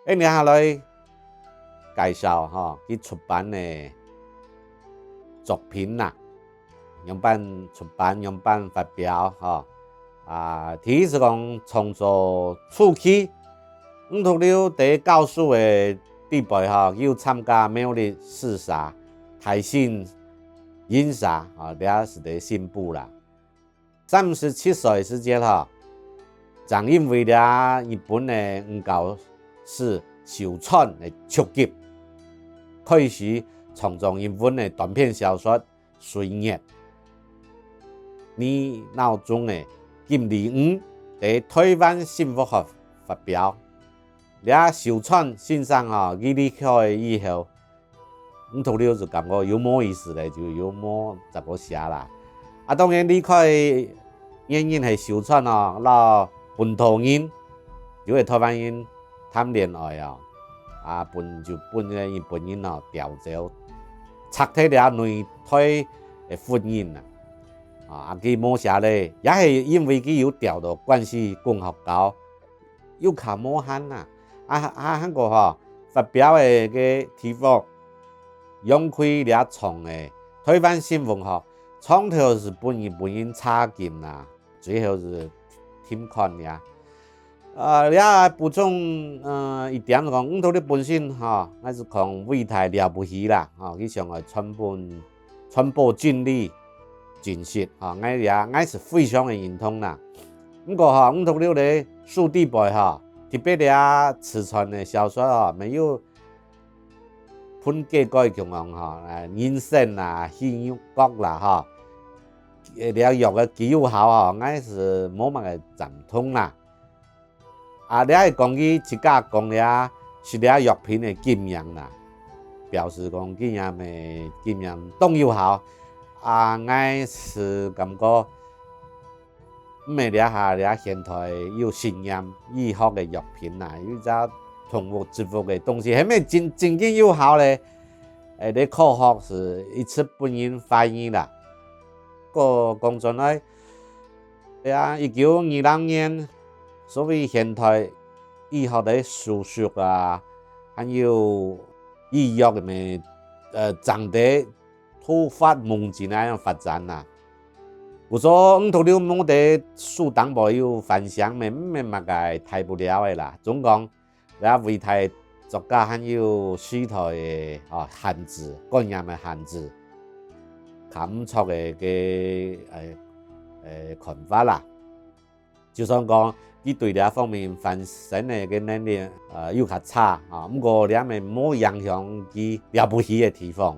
接下来介绍佢出版的作品啦，样板出版、样板发表第一是讲创作初期，526在教书的地位有参加苗栗四xã、台新引xã俩是在新部啦。37岁时间正因为了日本的黄教士受创的触击，开始创作日本的短篇小说《水月》。年闹钟的金利五在台湾新福学发表，俩受创欣赏伊离开以后，526就感觉有more意思咧，就有more怎么写啦。当然离开原因係受创到本土人，因为台湾人谈恋爱本日本人调走，拆退了内胎的婚姻佢冇寫咧，也係因為佢有調到關係共學校，有卡冇慳韓國發表的個題目，用開了創的台灣新文學，創頭是日本人插進啦，最後是停刊呀。也補充一點就講，526本身我是講偉大了不起啦，佢上來傳播真理。真實我是非常的認同啦。不過526的書地位特別了詞傳的小說沒有判結改強人生啦、戲曲啦了藥的技巧我是冇乜嘅贊同啦。你係講佢自家講了是了藥品的經驗啦，表示講經驗的經驗當有效。我是感覺唔係了現代有實驗醫學嘅藥品啦，有隻動物植物嘅東西，係咪真正有效咧？你科學是一次本人發現啦。個講真咧，1922年所謂現代醫學嘅手術還有醫藥嘅長者。突發猛進那樣發展啦，有所526冇得書當部有反響咩乜嘅睇不了嘅啦。總講了偉大作家還有時代嘅限制，觀念嘅限制，唔錯嘅看法啦。就算講佢對呢方面翻身嘅能力有較差不過了咪冇影響佢了不起嘅地方。